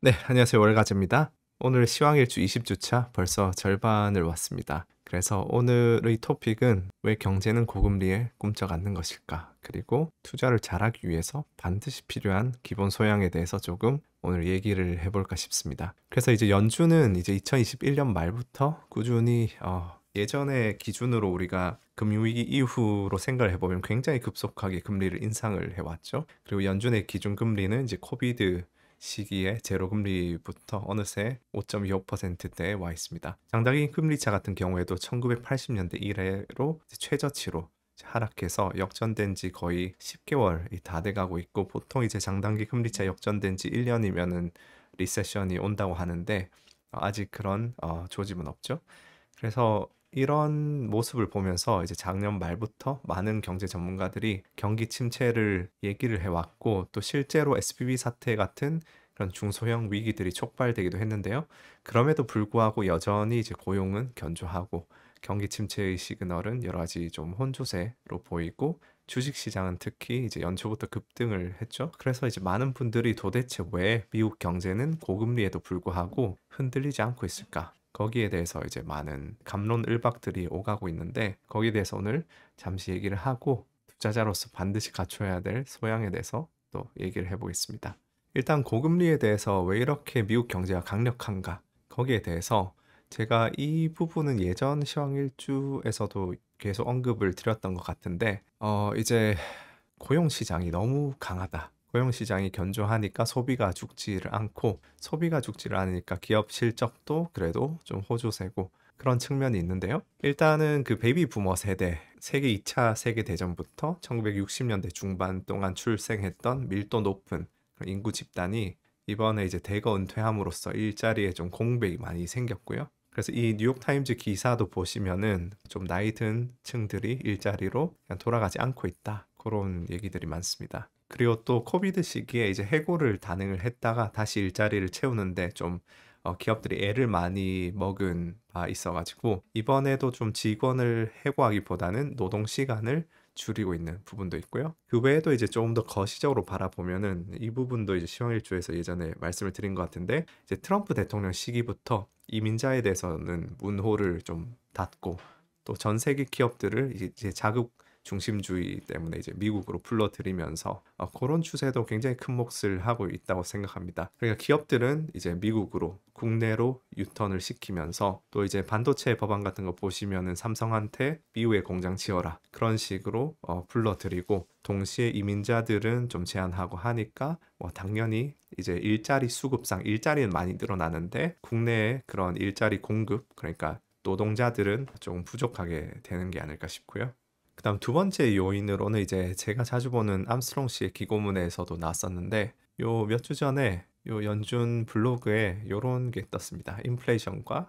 네, 안녕하세요. 월가제입니다. 오늘 시황일주 20주차 벌써 절반을 왔습니다. 그래서 오늘의 토픽은 왜 경제는 고금리에 꿈쩍 않는 것일까? 그리고 투자를 잘하기 위해서 반드시 필요한 기본 소양에 대해서 조금 오늘 얘기를 해볼까 싶습니다. 그래서 이제 연준은 이제 2021년 말부터 꾸준히 예전의 기준으로 우리가 금융위기 이후로 생각을 해보면 굉장히 급속하게 금리를 인상을 해왔죠. 그리고 연준의 기준금리는 이제 코비드 시기에 제로금리부터 어느새 5.25%대에 와 있습니다. 장단기 금리차 같은 경우에도 1980년대 이래로 최저치로 하락해서 역전된 지 거의 10개월이 다 돼가고 있고, 보통 이제 장단기 금리차 역전된 지 1년이면은 리세션이 온다고 하는데 아직 그런 조짐은 없죠. 그래서 이런 모습을 보면서 이제 작년 말부터 많은 경제 전문가들이 경기 침체를 얘기를 해왔고, 또 실제로 SVB 사태 같은 그런 중소형 위기들이 촉발되기도 했는데요. 그럼에도 불구하고 여전히 이제 고용은 견조하고 경기 침체의 시그널은 여러 가지 좀 혼조세로 보이고, 주식 시장은 특히 이제 연초부터 급등을 했죠. 그래서 이제 많은 분들이 도대체 왜 미국 경제는 고금리에도 불구하고 흔들리지 않고 있을까? 거기에 대해서 이제 많은 갑론을박들이 오가고 있는데, 거기에 대해서 오늘 잠시 얘기를 하고 투자자로서 반드시 갖춰야 될 소양에 대해서 또 얘기를 해보겠습니다. 일단 고금리에 대해서 왜 이렇게 미국 경제가 강력한가? 거기에 대해서 제가 이 부분은 예전 시황일주에서도 계속 언급을 드렸던 것 같은데, 이제 고용 시장이 너무 강하다. 고용 시장이 견조하니까 소비가 죽지를 않고, 소비가 죽지를 않으니까 기업 실적도 그래도 좀 호조세고, 그런 측면이 있는데요. 일단은 그 베이비 부머 세대, 세계 2차 세계 대전부터 1960년대 중반 동안 출생했던 밀도 높은 그런 인구 집단이 이번에 이제 대거 은퇴함으로써 일자리에 좀 공백이 많이 생겼고요. 그래서 이 뉴욕타임즈 기사도 보시면은 좀 나이 든 층들이 일자리로 그냥 돌아가지 않고 있다, 그런 얘기들이 많습니다. 그리고 또 코비드 시기에 이제 해고를 단행을 했다가 다시 일자리를 채우는데 좀 기업들이 애를 많이 먹은 바 있어가지고, 이번에도 좀 직원을 해고하기보다는 노동 시간을 줄이고 있는 부분도 있고요. 그 외에도 이제 조금 더 거시적으로 바라보면은 이 부분도 이제 시황일주에서 예전에 말씀을 드린 것 같은데, 이제 트럼프 대통령 시기부터 이민자에 대해서는 문호를 좀 닫고, 또 전 세계 기업들을 이제 자국 중심주의 때문에 이제 미국으로 불러들이면서 그런 추세도 굉장히 큰 몫을 하고 있다고 생각합니다. 그러니까 기업들은 이제 미국으로 국내로 유턴을 시키면서, 또 이제 반도체 법안 같은 거 보시면은 삼성한테 미국에 공장 지어라, 그런 식으로 불러들이고, 동시에 이민자들은 좀 제한하고 하니까 뭐 당연히 이제 일자리 수급상 일자리는 많이 늘어나는데 국내에 그런 일자리 공급, 그러니까 노동자들은 조금 부족하게 되는 게 아닐까 싶고요. 그다음 두 번째 요인으로는 이제 제가 자주 보는 암스트롱 씨의 기고문에서도 나왔었는데, 요 몇 주 전에 요 연준 블로그에 요런 게 떴습니다. 인플레이션과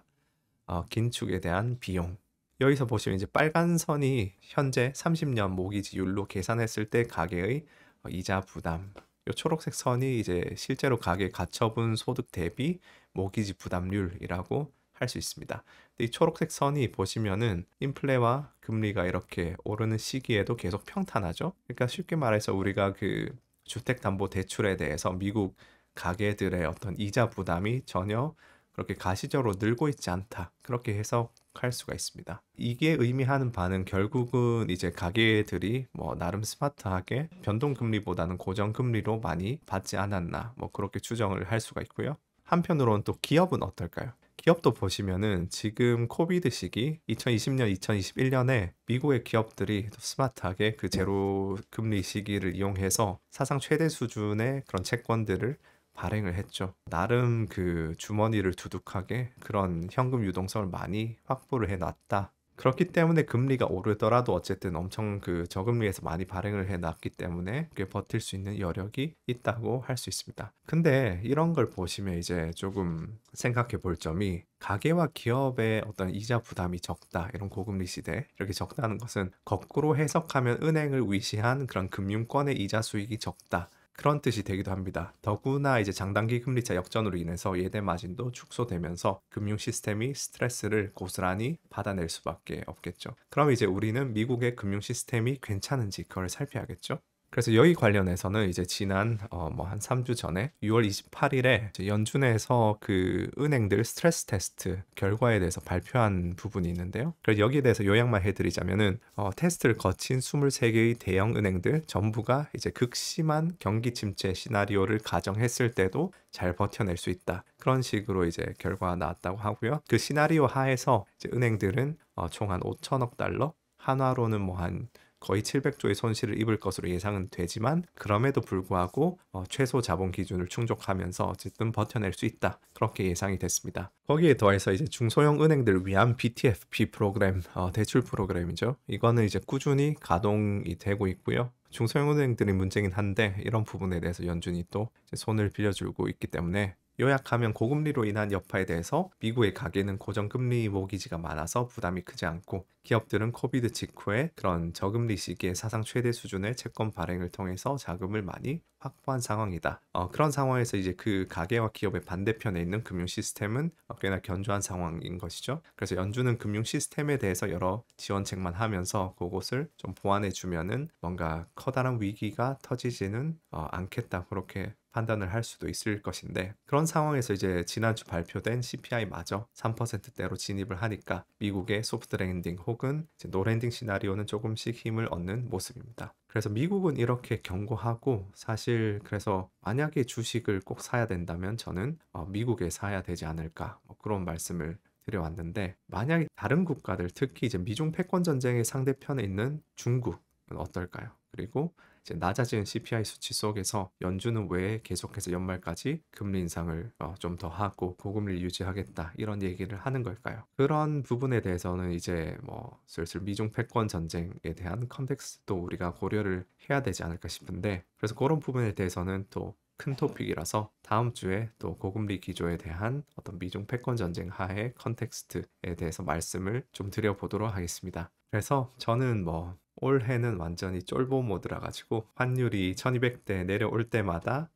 긴축에 대한 비용. 여기서 보시면 이제 빨간 선이 현재 30년 모기지율로 계산했을 때 가계의 이자 부담. 요 초록색 선이 이제 실제로 가계 가처분 소득 대비 모기지 부담률이라고 할 수 있습니다. 근데 이 초록색 선이 보시면은 인플레와 금리가 이렇게 오르는 시기에도 계속 평탄하죠. 그러니까 쉽게 말해서 우리가 그 주택담보대출에 대해서 미국 가계들의 어떤 이자 부담이 전혀 그렇게 가시적으로 늘고 있지 않다, 그렇게 해석할 수가 있습니다. 이게 의미하는 바는 결국은 이제 가계들이 뭐 나름 스마트하게 변동금리보다는 고정금리로 많이 받지 않았나, 뭐 그렇게 추정을 할 수가 있고요. 한편으로는 또 기업은 어떨까요? 기업도 보시면은 지금 코비드 시기 2020년, 2021년에 미국의 기업들이 또 스마트하게 그 제로 금리 시기를 이용해서 사상 최대 수준의 그런 채권들을 발행을 했죠. 나름 그 주머니를 두둑하게 그런 현금 유동성을 많이 확보를 해놨다. 그렇기 때문에 금리가 오르더라도 어쨌든 엄청 그 저금리에서 많이 발행을 해놨기 때문에 꽤 버틸 수 있는 여력이 있다고 할 수 있습니다. 근데 이런 걸 보시면 이제 조금 생각해 볼 점이, 가계와 기업의 어떤 이자 부담이 적다, 이런 고금리 시대 이렇게 적다는 것은 거꾸로 해석하면 은행을 위시한 그런 금융권의 이자 수익이 적다, 그런 뜻이 되기도 합니다. 더구나 이제 장단기 금리차 역전으로 인해서 예대 마진도 축소되면서 금융 시스템이 스트레스를 고스란히 받아낼 수밖에 없겠죠. 그럼 이제 우리는 미국의 금융 시스템이 괜찮은지 그걸 살펴야겠죠. 그래서 여기 관련해서는 이제 지난 뭐 한 3주 전에 6월 28일에 연준에서 그 은행들 스트레스 테스트 결과에 대해서 발표한 부분이 있는데요. 그래서 여기에 대해서 요약만 해드리자면은 테스트를 거친 23개의 대형 은행들 전부가 이제 극심한 경기 침체 시나리오를 가정했을 때도 잘 버텨낼 수 있다. 그런 식으로 이제 결과가 나왔다고 하고요. 그 시나리오 하에서 이제 은행들은 총 한 5천억 달러, 한화로는 뭐 한 거의 700조의 손실을 입을 것으로 예상은 되지만 그럼에도 불구하고 최소 자본 기준을 충족하면서 어쨌든 버텨낼 수 있다. 그렇게 예상이 됐습니다. 거기에 더해서 이제 중소형 은행들 위한 BTFP 프로그램, 대출 프로그램이죠. 이거는 이제 꾸준히 가동이 되고 있고요. 중소형 은행들이 문제긴 한데 이런 부분에 대해서 연준이 또 이제 손을 빌려주고 있기 때문에 요약하면 고금리로 인한 여파에 대해서 미국의 가계는 고정금리 모기지가 많아서 부담이 크지 않고 기업들은 코비드 직후에 그런 저금리 시기에 사상 최대 수준의 채권 발행을 통해서 자금을 많이 확보한 상황이다. 그런 상황에서 이제 그 가계와 기업의 반대편에 있는 금융 시스템은 꽤나 견조한 상황인 것이죠. 그래서 연준은 금융 시스템에 대해서 여러 지원책만 하면서 그것을 좀 보완해 주면은 뭔가 커다란 위기가 터지지는 않겠다. 그렇게 판단을 할 수도 있을 것인데 그런 상황에서 이제 지난주 발표된 CPI마저 3%대로 진입을 하니까 미국의 소프트 랜딩 혹은 이제 노 랜딩 시나리오는 조금씩 힘을 얻는 모습입니다. 그래서 미국은 이렇게 경고하고 사실 그래서 만약에 주식을 꼭 사야 된다면 저는 미국에 사야 되지 않을까 뭐 그런 말씀을 드려왔는데 만약에 다른 국가들 특히 이제 미중 패권 전쟁의 상대편에 있는 중국은 어떨까요? 그리고 이제 낮아지는 CPI 수치 속에서 연준은 왜 계속해서 연말까지 금리 인상을 좀 더 하고 고금리를 유지하겠다 이런 얘기를 하는 걸까요? 그런 부분에 대해서는 이제 뭐 슬슬 미중 패권 전쟁에 대한 컨텍스트도 우리가 고려를 해야 되지 않을까 싶은데 그래서 그런 부분에 대해서는 또 큰 토픽이라서 다음 주에 또 고금리 기조에 대한 어떤 미중 패권 전쟁 하의 컨텍스트에 대해서 말씀을 좀 드려보도록 하겠습니다. 그래서 저는 뭐 올해는 완전히 쫄보 모드라 가지고 환율이 1200대 내려올 때마다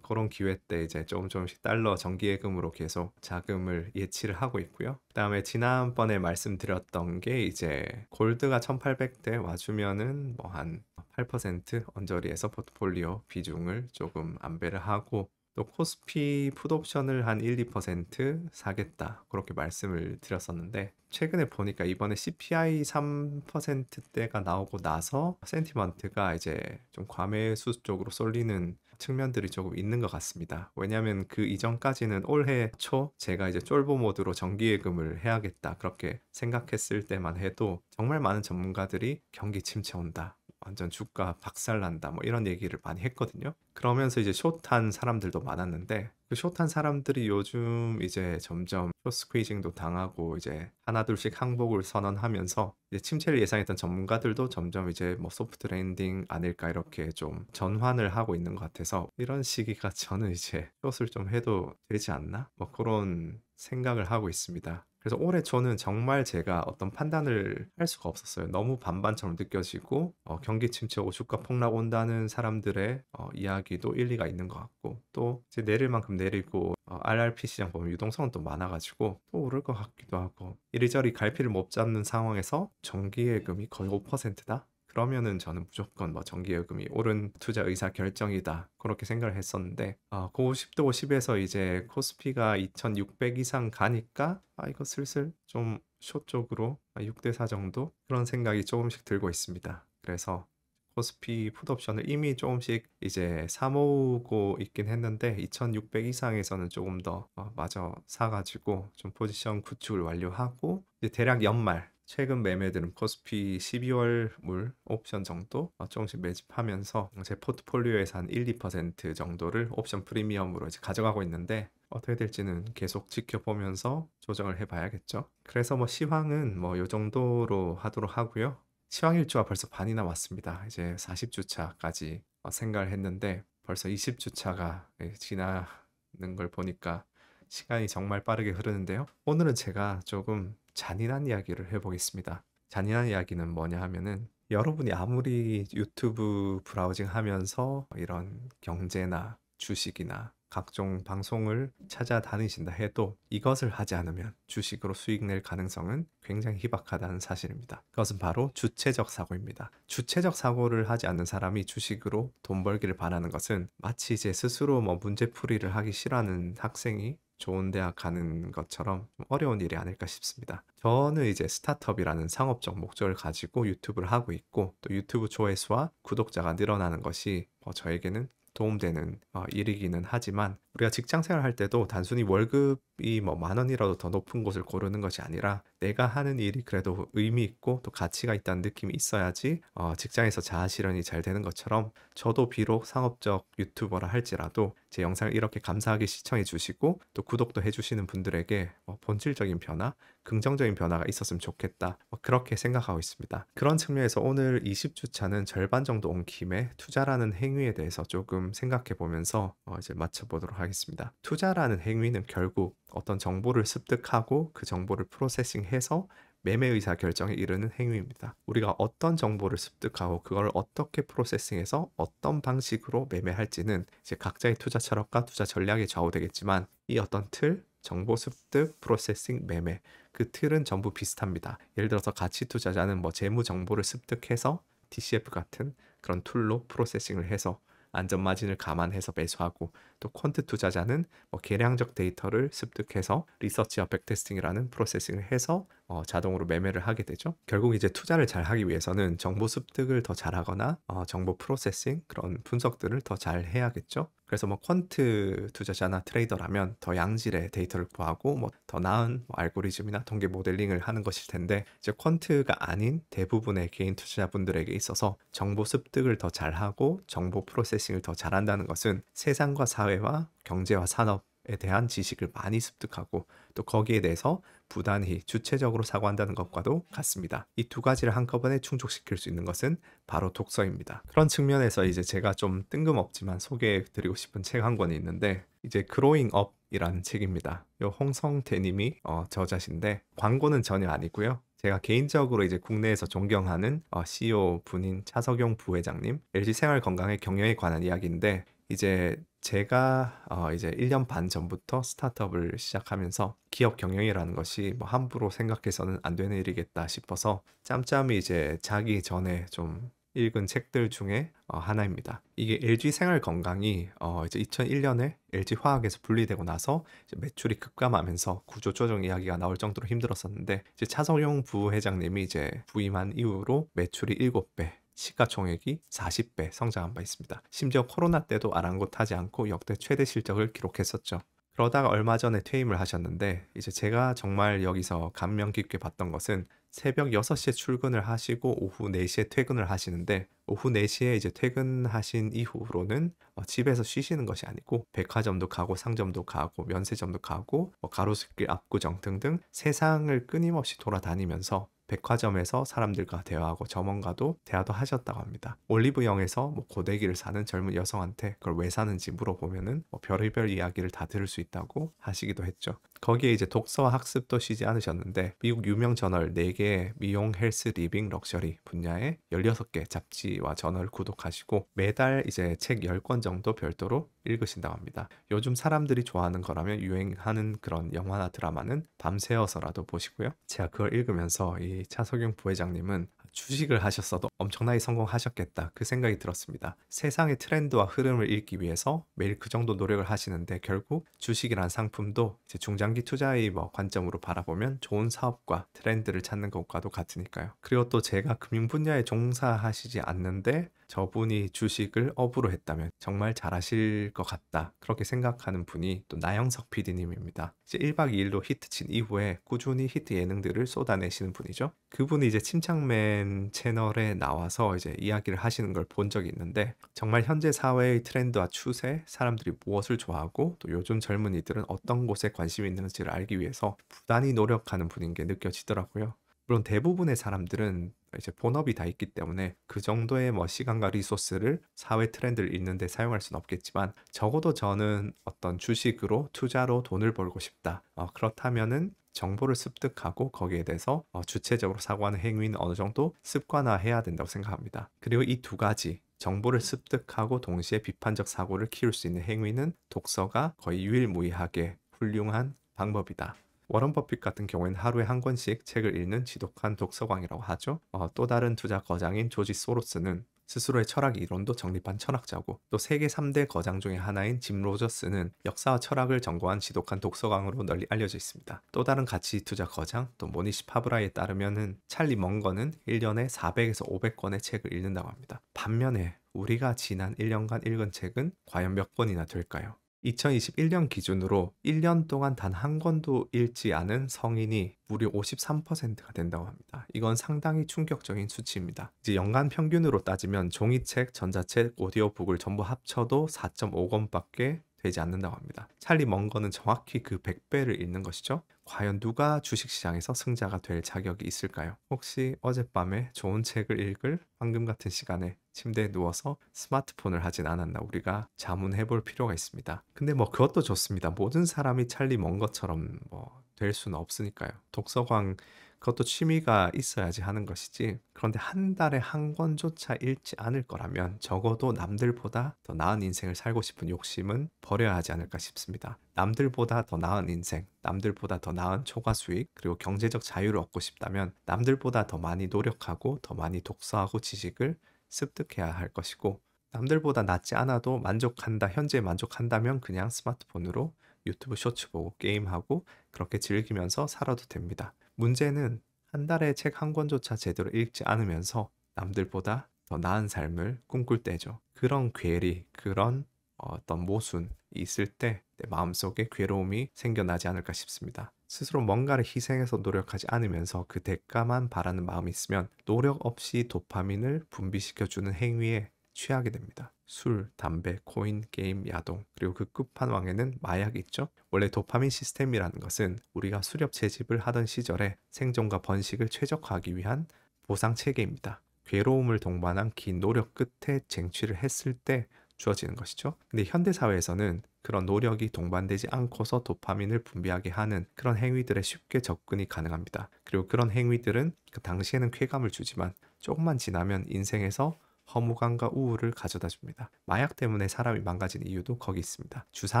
그런 기회 때 이제 조금씩 달러 정기예금으로 계속 자금을 예치를 하고 있고요. 그다음에 지난번에 말씀드렸던 게 이제 골드가 1800대 와주면은 뭐 한 8% 언저리에서 포트폴리오 비중을 조금 안배를 하고 또 코스피 풋옵션을 한 1, 2% 사겠다 그렇게 말씀을 드렸었는데 최근에 보니까 이번에 CPI 3%대가 나오고 나서 센티먼트가 이제 좀 과매수 쪽으로 쏠리는 측면들이 조금 있는 것 같습니다. 왜냐하면 그 이전까지는 올해 초 제가 이제 쫄보 모드로 정기예금을 해야겠다 그렇게 생각했을 때만 해도 정말 많은 전문가들이 경기 침체 온다. 완전 주가 박살난다 뭐 이런 얘기를 많이 했거든요. 그러면서 이제 숏한 사람들도 많았는데 그 숏한 사람들이 요즘 이제 점점 숏 스퀴징도 당하고 이제 하나둘씩 항복을 선언하면서 이제 침체를 예상했던 전문가들도 점점 이제 뭐 소프트 랜딩 아닐까 이렇게 좀 전환을 하고 있는 것 같아서 이런 시기가 저는 이제 숏을 좀 해도 되지 않나 뭐 그런 생각을 하고 있습니다. 그래서 올해 초는 정말 제가 어떤 판단을 할 수가 없었어요. 너무 반반처럼 느껴지고 경기 침체 오 주가 폭락 온다는 사람들의 이야기도 일리가 있는 것 같고 또 이제 내릴 만큼 내리고 RRP 시장 보면 유동성은 또 많아가지고 또 오를 것 같기도 하고 이리저리 갈피를 못 잡는 상황에서 정기예금이 거의 5%다? 그러면은 저는 무조건 뭐 정기예금이 옳은 투자 의사 결정이다 그렇게 생각을 했었는데 그 50도 50에서 이제 코스피가 2600 이상 가니까 이거 슬슬 좀 숏 쪽으로 6대 4 정도 그런 생각이 조금씩 들고 있습니다. 그래서 코스피 풋옵션을 이미 조금씩 이제 사모으고 있긴 했는데 2600 이상에서는 조금 더 마저 사가지고 좀 포지션 구축을 완료하고 이제 대략 연말 최근 매매들은 코스피 12월 물 옵션 정도 조금씩 매집하면서 제 포트폴리오에서 한 1, 2% 정도를 옵션 프리미엄으로 이제 가져가고 있는데 어떻게 될지는 계속 지켜보면서 조정을 해봐야겠죠. 그래서 뭐 시황은 뭐 요 정도로 하도록 하고요. 시황 일주가 벌써 반이 남았습니다. 이제 40주차까지 생각을 했는데 벌써 20주차가 지나는 걸 보니까 시간이 정말 빠르게 흐르는데요. 오늘은 제가 조금 잔인한 이야기를 해보겠습니다. 잔인한 이야기는 뭐냐 하면은 여러분이 아무리 유튜브 브라우징 하면서 이런 경제나 주식이나 각종 방송을 찾아다니신다 해도 이것을 하지 않으면 주식으로 수익 낼 가능성은 굉장히 희박하다는 사실입니다. 그것은 바로 주체적 사고입니다. 주체적 사고를 하지 않는 사람이 주식으로 돈 벌기를 바라는 것은 마치 이제 스스로 뭐 문제풀이를 하기 싫어하는 학생이 좋은 대학 가는 것처럼 좀 어려운 일이 아닐까 싶습니다. 저는 이제 스타트업이라는 상업적 목적을 가지고 유튜브를 하고 있고, 또 유튜브 조회수와 구독자가 늘어나는 것이 저에게는 도움되는 일이기는 하지만, 우리가 직장 생활할 때도 단순히 월급이 뭐 10,000원이라도 더 높은 곳을 고르는 것이 아니라 내가 하는 일이 그래도 의미 있고 또 가치가 있다는 느낌이 있어야지 직장에서 자아 실현이 잘 되는 것처럼, 저도 비록 상업적 유튜버라 할지라도 제 영상을 이렇게 감사하게 시청해 주시고 또 구독도 해주시는 분들에게 본질적인 변화, 긍정적인 변화가 있었으면 좋겠다, 그렇게 생각하고 있습니다. 그런 측면에서 오늘 20주차는 절반 정도 온 김에 투자라는 행위에 대해서 조금 생각해 보면서 이제 마쳐보도록 하겠습니다. 투자라는 행위는 결국 어떤 정보를 습득하고 그 정보를 프로세싱해서 매매 의사 결정에 이르는 행위입니다. 우리가 어떤 정보를 습득하고 그걸 어떻게 프로세싱해서 어떤 방식으로 매매할지는 이제 각자의 투자 철학과 투자 전략에 좌우되겠지만, 이 어떤 틀, 정보 습득, 프로세싱, 매매, 그 틀은 전부 비슷합니다. 예를 들어서 가치 투자자는 뭐 재무 정보를 습득해서 DCF 같은 그런 툴로 프로세싱을 해서 안전 마진을 감안해서 매수하고, 또 퀀트 투자자는 뭐 계량적 데이터를 습득해서 리서치와 백테스팅이라는 프로세싱을 해서 자동으로 매매를 하게 되죠. 결국 이제 투자를 잘 하기 위해서는 정보 습득을 더 잘하거나 정보 프로세싱, 그런 분석들을 더 잘 해야겠죠. 그래서 뭐 퀀트 투자자나 트레이더라면 더 양질의 데이터를 구하고 뭐 더 나은 알고리즘이나 통계 모델링을 하는 것일 텐데, 이제 퀀트가 아닌 대부분의 개인 투자자분들에게 있어서 정보 습득을 더 잘하고 정보 프로세싱을 더 잘한다는 것은 세상과 사회와 경제와 산업에 대한 지식을 많이 습득하고 또 거기에 대해서 부단히 주체적으로 사고한다는 것과도 같습니다. 이 두 가지를 한꺼번에 충족시킬 수 있는 것은 바로 독서입니다. 그런 측면에서 이제 제가 좀 뜬금없지만 소개해드리고 싶은 책 한 권이 있는데, 이제 그로잉 업이라는 책입니다. 요 홍성태 님이 저자신데, 광고는 전혀 아니고요. 제가 개인적으로 이제 국내에서 존경하는 CEO 분인 차석용 부회장님, LG 생활건강의 경영에 관한 이야기인데, 이제 제가 이제 1년 반 전부터 스타트업을 시작하면서 기업 경영이라는 것이 뭐 함부로 생각해서는 안 되는 일이겠다 싶어서 짬짬이 이제 자기 전에 좀 읽은 책들 중에 하나입니다. 이게 LG 생활 건강이 이제 2001년에 LG 화학에서 분리되고 나서 이제 매출이 급감하면서 구조 조정 이야기가 나올 정도로 힘들었었는데, 이제 차성용 부회장님이 이제 부임한 이후로 매출이 7배, 시가총액이 40배 성장한 바 있습니다. 심지어 코로나 때도 아랑곳하지 않고 역대 최대 실적을 기록했었죠. 그러다가 얼마 전에 퇴임을 하셨는데, 이제 제가 정말 여기서 감명 깊게 봤던 것은 새벽 6시에 출근을 하시고 오후 4시에 퇴근을 하시는데, 오후 4시에 이제 퇴근하신 이후로는 집에서 쉬시는 것이 아니고 백화점도 가고 상점도 가고 면세점도 가고 가로수길 압구정 등등 세상을 끊임없이 돌아다니면서 백화점에서 사람들과 대화하고 점원과도 대화도 하셨다고 합니다. 올리브영에서 뭐 고데기를 사는 젊은 여성한테 그걸 왜 사는지 물어보면은 별의별 이야기를 다 들을 수 있다고 하시기도 했죠. 거기에 이제 독서와 학습도 쉬지 않으셨는데, 미국 유명 저널 4개의 미용, 헬스, 리빙, 럭셔리 분야의 16개 잡지와 저널을 구독하시고 매달 이제 책 10권 정도 별도로 읽으신다고 합니다. 요즘 사람들이 좋아하는 거라면 유행하는 그런 영화나 드라마는 밤새워서라도 보시고요. 제가 그걸 읽으면서 이 차석용 부회장님은 주식을 하셨어도 엄청나게 성공하셨겠다, 그 생각이 들었습니다. 세상의 트렌드와 흐름을 읽기 위해서 매일 그 정도 노력을 하시는데, 결국 주식이란 상품도 이제 중장기 투자의 관점으로 바라보면 좋은 사업과 트렌드를 찾는 것과도 같으니까요. 그리고 또 제가 금융 분야에 종사하시지 않는데 저분이 주식을 업으로 했다면 정말 잘하실 것 같다, 그렇게 생각하는 분이 또 나영석 PD님입니다. 이제 1박 2일로 히트친 이후에 꾸준히 히트 예능들을 쏟아내시는 분이죠. 그분이 이제 침착맨 채널에 나와서 이제 이야기를 하시는 걸 본 적이 있는데, 정말 현재 사회의 트렌드와 추세, 사람들이 무엇을 좋아하고 또 요즘 젊은이들은 어떤 곳에 관심이 있는지를 알기 위해서 부단히 노력하는 분인 게 느껴지더라고요. 물론 대부분의 사람들은 이제 본업이 다 있기 때문에 그 정도의 시간과 리소스를 사회 트렌드를 읽는데 사용할 수는 없겠지만, 적어도 저는 어떤 주식으로 투자로 돈을 벌고 싶다, 그렇다면은 정보를 습득하고 거기에 대해서 주체적으로 사고하는 행위는 어느 정도 습관화해야 된다고 생각합니다. 그리고 이 두 가지, 정보를 습득하고 동시에 비판적 사고를 키울 수 있는 행위는 독서가 거의 유일무이하게 훌륭한 방법이다. 워런 버핏 같은 경우에는 하루에 한 권씩 책을 읽는 지독한 독서광이라고 하죠. 또 다른 투자 거장인 조지 소로스는 스스로의 철학 이론도 정립한 철학자고, 또 세계 3대 거장 중에 하나인 짐 로저스는 역사와 철학을 전공한 지독한 독서광으로 널리 알려져 있습니다. 또 다른 가치 투자 거장 또 모니시 파브라에 따르면은 찰리 멍거는 1년에 400에서 500권의 책을 읽는다고 합니다. 반면에 우리가 지난 1년간 읽은 책은 과연 몇 권이나 될까요? 2021년 기준으로 1년 동안 단 한 권도 읽지 않은 성인이 무려 53%가 된다고 합니다. 이건 상당히 충격적인 수치입니다. 이제 연간 평균으로 따지면 종이책, 전자책, 오디오북을 전부 합쳐도 4.5권밖에 되지 않는다고 합니다. 찰리 멍거는 정확히 그 100배를 읽는 것이죠. 과연 누가 주식시장에서 승자가 될 자격이 있을까요? 혹시 어젯밤에 좋은 책을 읽을 황금 같은 시간에 침대에 누워서 스마트폰을 하진 않았나 우리가 자문해 볼 필요가 있습니다. 근데 뭐 그것도 좋습니다. 모든 사람이 찰리 멍거처럼 뭐 될 수는 없으니까요. 독서광 그것도 취미가 있어야지 하는 것이지. 그런데 한 달에 한 권조차 읽지 않을 거라면 적어도 남들보다 더 나은 인생을 살고 싶은 욕심은 버려야 하지 않을까 싶습니다. 남들보다 더 나은 인생, 남들보다 더 나은 초과 수익, 그리고 경제적 자유를 얻고 싶다면 남들보다 더 많이 노력하고 더 많이 독서하고 지식을 습득해야 할 것이고, 남들보다 낫지 않아도 만족한다, 현재에 만족한다면 그냥 스마트폰으로 유튜브 쇼츠 보고 게임하고 그렇게 즐기면서 살아도 됩니다. 문제는 한 달에 책 한 권조차 제대로 읽지 않으면서 남들보다 더 나은 삶을 꿈꿀 때죠. 그런 괴리, 그런 어떤 모순이 있을 때 내 마음속에 괴로움이 생겨나지 않을까 싶습니다. 스스로 뭔가를 희생해서 노력하지 않으면서 그 대가만 바라는 마음이 있으면 노력 없이 도파민을 분비시켜주는 행위에 취하게 됩니다. 술, 담배, 코인, 게임, 야동, 그리고 그 끝판왕에는 마약이 있죠. 원래 도파민 시스템이라는 것은 우리가 수렵 채집을 하던 시절에 생존과 번식을 최적화하기 위한 보상 체계입니다. 괴로움을 동반한 긴 노력 끝에 쟁취를 했을 때 주어지는 것이죠. 근데 현대 사회에서는 그런 노력이 동반되지 않고서 도파민을 분비하게 하는 그런 행위들에 쉽게 접근이 가능합니다. 그리고 그런 행위들은 그 당시에는 쾌감을 주지만 조금만 지나면 인생에서 허무감과 우울을 가져다 줍니다. 마약 때문에 사람이 망가지는 이유도 거기 있습니다. 주사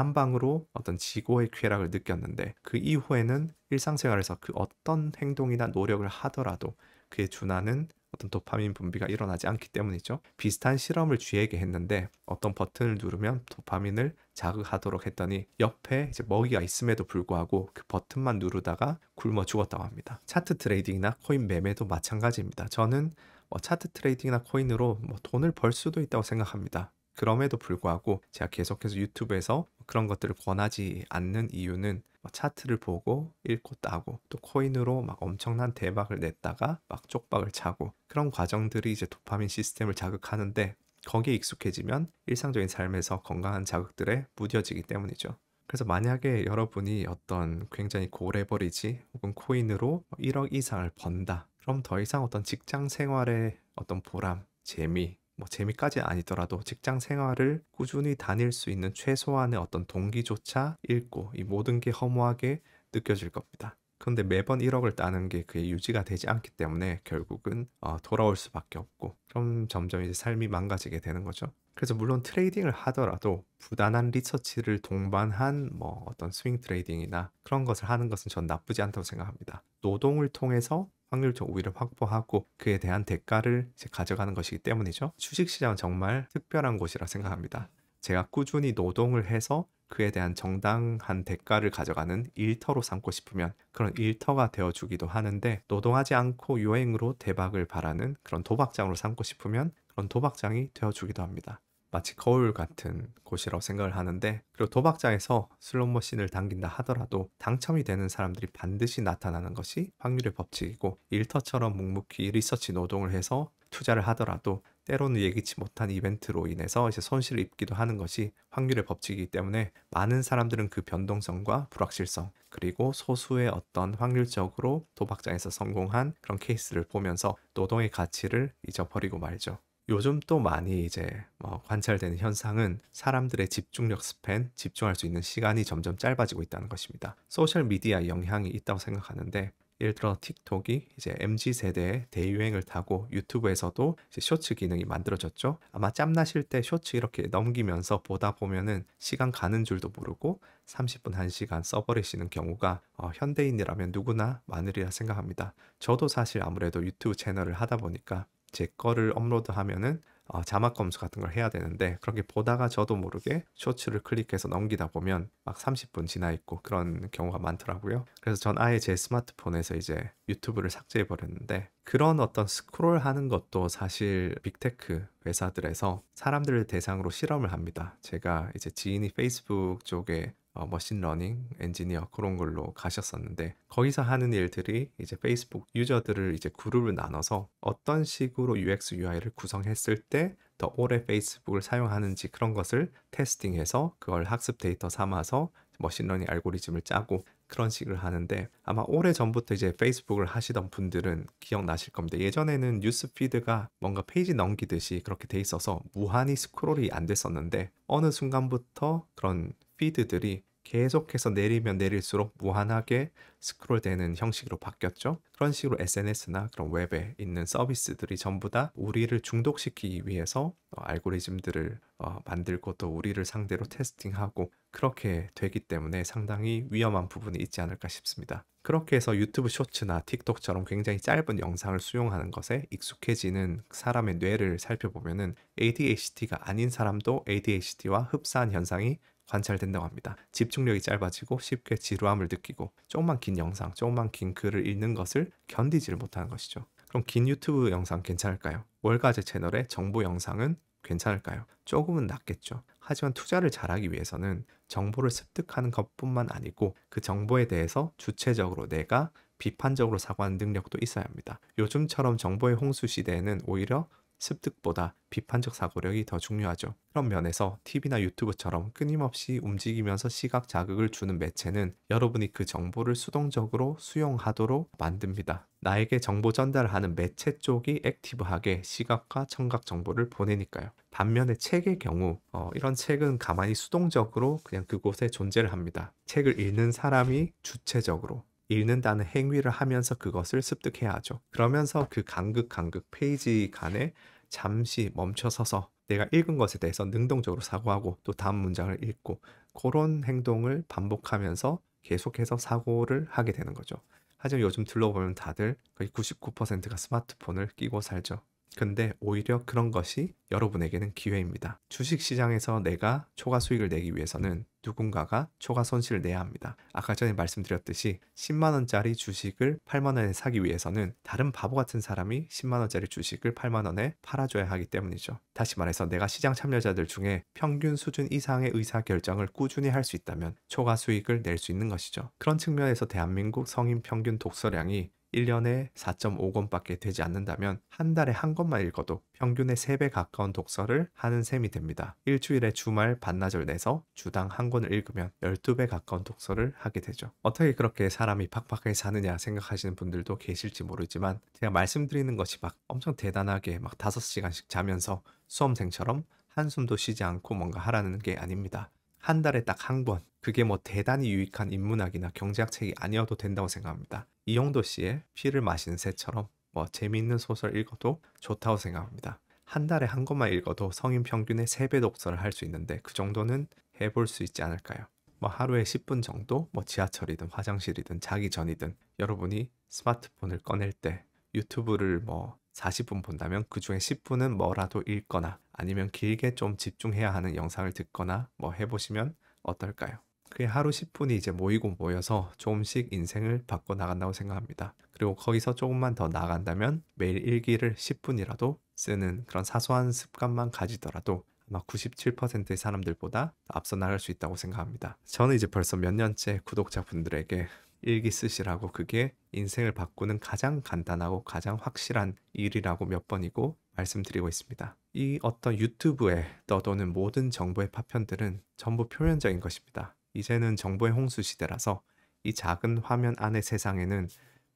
한 방으로 어떤 지고의 쾌락을 느꼈는데 그 이후에는 일상생활에서 그 어떤 행동이나 노력을 하더라도 그에 준하는 어떤 도파민 분비가 일어나지 않기 때문이죠. 비슷한 실험을 쥐에게 했는데 어떤 버튼을 누르면 도파민을 자극하도록 했더니 옆에 이제 먹이가 있음에도 불구하고 그 버튼만 누르다가 굶어 죽었다고 합니다. 차트 트레이딩이나 코인 매매도 마찬가지입니다. 저는 차트 트레이딩이나 코인으로 돈을 벌 수도 있다고 생각합니다. 그럼에도 불구하고 제가 계속해서 유튜브에서 그런 것들을 권하지 않는 이유는 차트를 보고 읽고 따고 또 코인으로 막 엄청난 대박을 냈다가 막 쪽박을 차고 그런 과정들이 이제 도파민 시스템을 자극하는데 거기에 익숙해지면 일상적인 삶에서 건강한 자극들에 무뎌지기 때문이죠. 그래서 만약에 여러분이 어떤 굉장히 고래버리지 혹은 코인으로 1억 이상을 번다. 그럼 더 이상 어떤 직장 생활의 어떤 보람, 재미, 재미까지 아니더라도 직장 생활을 꾸준히 다닐 수 있는 최소한의 어떤 동기조차 잃고 이 모든 게 허무하게 느껴질 겁니다. 그런데 매번 1억을 따는 게 그게 유지가 되지 않기 때문에 결국은 돌아올 수밖에 없고 그럼 점점 이제 삶이 망가지게 되는 거죠. 그래서 물론 트레이딩을 하더라도 부단한 리서치를 동반한 어떤 스윙 트레이딩이나 그런 것을 하는 것은 전 나쁘지 않다고 생각합니다. 노동을 통해서 확률적 우위를 확보하고 그에 대한 대가를 이제 가져가는 것이기 때문이죠. 주식시장은 정말 특별한 곳이라 생각합니다. 제가 꾸준히 노동을 해서 그에 대한 정당한 대가를 가져가는 일터로 삼고 싶으면 그런 일터가 되어주기도 하는데, 노동하지 않고 유행으로 대박을 바라는 그런 도박장으로 삼고 싶으면 그런 도박장이 되어주기도 합니다. 마치 거울 같은 곳이라고 생각을 하는데, 그리고 도박장에서 슬롯머신을 당긴다 하더라도 당첨이 되는 사람들이 반드시 나타나는 것이 확률의 법칙이고, 일터처럼 묵묵히 리서치 노동을 해서 투자를 하더라도 때로는 예기치 못한 이벤트로 인해서 이제 손실을 입기도 하는 것이 확률의 법칙이기 때문에 많은 사람들은 그 변동성과 불확실성, 그리고 소수의 어떤 확률적으로 도박장에서 성공한 그런 케이스를 보면서 노동의 가치를 잊어버리고 말죠. 요즘 또 많이 이제 관찰되는 현상은 사람들의 집중력 스팬, 집중할 수 있는 시간이 점점 짧아지고 있다는 것입니다. 소셜 미디어의 영향이 있다고 생각하는데, 예를 들어 틱톡이 이제 MZ 세대의 대유행을 타고 유튜브에서도 이제 쇼츠 기능이 만들어졌죠. 아마 짬나실 때 쇼츠 이렇게 넘기면서 보다 보면은 시간 가는 줄도 모르고 30분, 1시간 써버리시는 경우가 현대인이라면 누구나 많으리라 생각합니다. 저도 사실 아무래도 유튜브 채널을 하다 보니까 제 거를 업로드하면은 자막 검수 같은 걸 해야 되는데 그렇게 보다가 저도 모르게 쇼츠를 클릭해서 넘기다 보면 막 30분 지나 있고 그런 경우가 많더라고요. 그래서 전 아예 제 스마트폰에서 이제 유튜브를 삭제해 버렸는데 그런 어떤 스크롤 하는 것도 사실 빅테크 회사들에서 사람들을 대상으로 실험을 합니다. 제가 이제 지인이 페이스북 쪽에 머신러닝 엔지니어 그런 걸로 가셨었는데 거기서 하는 일들이 이제 페이스북 유저들을 이제 그룹을 나눠서 어떤 식으로 UX, UI를 구성했을 때 더 오래 페이스북을 사용하는지 그런 것을 테스팅해서 그걸 학습 데이터 삼아서 머신러닝 알고리즘을 짜고 그런 식을 하는데 아마 오래 전부터 이제 페이스북을 하시던 분들은 기억나실 겁니다. 예전에는 뉴스 피드가 뭔가 페이지 넘기듯이 그렇게 돼 있어서 무한히 스크롤이 안 됐었는데 어느 순간부터 그런 피드들이 계속해서 내리면 내릴수록 무한하게 스크롤되는 형식으로 바뀌었죠. 그런 식으로 SNS나 그런 웹에 있는 서비스들이 전부 다 우리를 중독시키기 위해서 알고리즘들을 만들고 또 우리를 상대로 테스팅하고 그렇게 되기 때문에 상당히 위험한 부분이 있지 않을까 싶습니다. 그렇게 해서 유튜브 쇼츠나 틱톡처럼 굉장히 짧은 영상을 수용하는 것에 익숙해지는 사람의 뇌를 살펴보면은 ADHD가 아닌 사람도 ADHD와 흡사한 현상이 관찰된다고 합니다. 집중력이 짧아지고 쉽게 지루함을 느끼고 조금만 긴 영상, 조금만 긴 글을 읽는 것을 견디지를 못하는 것이죠. 그럼 긴 유튜브 영상 괜찮을까요? 월가제 채널의 정보 영상은 괜찮을까요? 조금은 낫겠죠. 하지만 투자를 잘하기 위해서는 정보를 습득하는 것뿐만 아니고 그 정보에 대해서 주체적으로 내가 비판적으로 사고하는 능력도 있어야 합니다. 요즘처럼 정보의 홍수 시대에는 오히려 습득보다 비판적 사고력이 더 중요하죠. 그런 면에서 TV나 유튜브처럼 끊임없이 움직이면서 시각 자극을 주는 매체는 여러분이 그 정보를 수동적으로 수용하도록 만듭니다. 나에게 정보 전달하는 매체 쪽이 액티브하게 시각과 청각 정보를 보내니까요. 반면에 책의 경우 이런 책은 가만히 수동적으로 그냥 그곳에 존재를 합니다. 책을 읽는 사람이 주체적으로 읽는다는 행위를 하면서 그것을 습득해야 하죠. 그러면서 그 간극 페이지 간에 잠시 멈춰서서 내가 읽은 것에 대해서 능동적으로 사고하고 또 다음 문장을 읽고 그런 행동을 반복하면서 계속해서 사고를 하게 되는 거죠. 하지만 요즘 둘러보면 다들 거의 99%가 스마트폰을 끼고 살죠. 근데 오히려 그런 것이 여러분에게는 기회입니다. 주식시장에서 내가 초과 수익을 내기 위해서는 누군가가 초과 손실을 내야 합니다. 아까 전에 말씀드렸듯이 10만원짜리 주식을 8만원에 사기 위해서는 다른 바보 같은 사람이 10만원짜리 주식을 8만원에 팔아줘야 하기 때문이죠. 다시 말해서 내가 시장 참여자들 중에 평균 수준 이상의 의사결정을 꾸준히 할 수 있다면 초과 수익을 낼 수 있는 것이죠. 그런 측면에서 대한민국 성인 평균 독서량이 1년에 4.5권밖에 되지 않는다면 한 달에 한 권만 읽어도 평균의 3배 가까운 독서를 하는 셈이 됩니다. 일주일에 주말 반나절 내서 주당 한 권을 읽으면 12배 가까운 독서를 하게 되죠. 어떻게 그렇게 사람이 팍팍하게 사느냐 생각하시는 분들도 계실지 모르지만 제가 말씀드리는 것이 막 엄청 대단하게 막 5시간씩 자면서 수험생처럼 한숨도 쉬지 않고 뭔가 하라는 게 아닙니다. 한 달에 딱 한 권, 그게 뭐 대단히 유익한 인문학이나 경제학 책이 아니어도 된다고 생각합니다. 이영도 씨의 피를 마시는 새처럼 뭐 재미있는 소설 읽어도 좋다고 생각합니다. 한 달에 한 권만 읽어도 성인 평균의 3배 독서를 할 수 있는데 그 정도는 해볼 수 있지 않을까요? 뭐 하루에 10분 정도 뭐 지하철이든 화장실이든 자기 전이든 여러분이 스마트폰을 꺼낼 때 유튜브를 뭐 40분 본다면 그 중에 10분은 뭐라도 읽거나 아니면 길게 좀 집중해야 하는 영상을 듣거나 뭐 해보시면 어떨까요? 그게 하루 10분이 이제 모이고 모여서 조금씩 인생을 바꿔 나간다고 생각합니다. 그리고 거기서 조금만 더 나간다면 매일 일기를 10분이라도 쓰는 그런 사소한 습관만 가지더라도 아마 97%의 사람들보다 앞서 나갈 수 있다고 생각합니다. 저는 이제 벌써 몇 년째 구독자분들에게 일기 쓰시라고 그게 인생을 바꾸는 가장 간단하고 가장 확실한 일이라고 몇 번이고 말씀드리고 있습니다. 이 어떤 유튜브에 떠도는 모든 정보의 파편들은 전부 표면적인 것입니다. 이제는 정보의 홍수 시대라서 이 작은 화면 안의 세상에는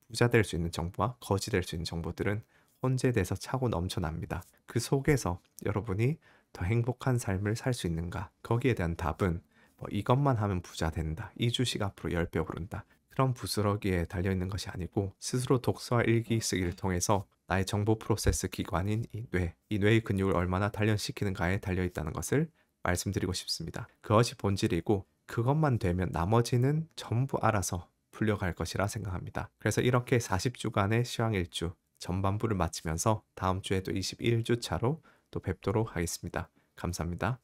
부자 될 수 있는 정보와 거지 될 수 있는 정보들은 혼재돼서 차고 넘쳐납니다. 그 속에서 여러분이 더 행복한 삶을 살 수 있는가? 거기에 대한 답은 뭐 이것만 하면 부자 된다. 이 주식 앞으로 10배 오른다. 그런 부스러기에 달려있는 것이 아니고 스스로 독서와 일기 쓰기를 통해서 나의 정보 프로세스 기관인 이 뇌의 근육을 얼마나 단련시키는가에 달려있다는 것을 말씀드리고 싶습니다. 그것이 본질이고 그것만 되면 나머지는 전부 알아서 풀려갈 것이라 생각합니다. 그래서 이렇게 40주간의 시황일주 전반부를 마치면서 다음 주에도 21주차로 또 뵙도록 하겠습니다. 감사합니다.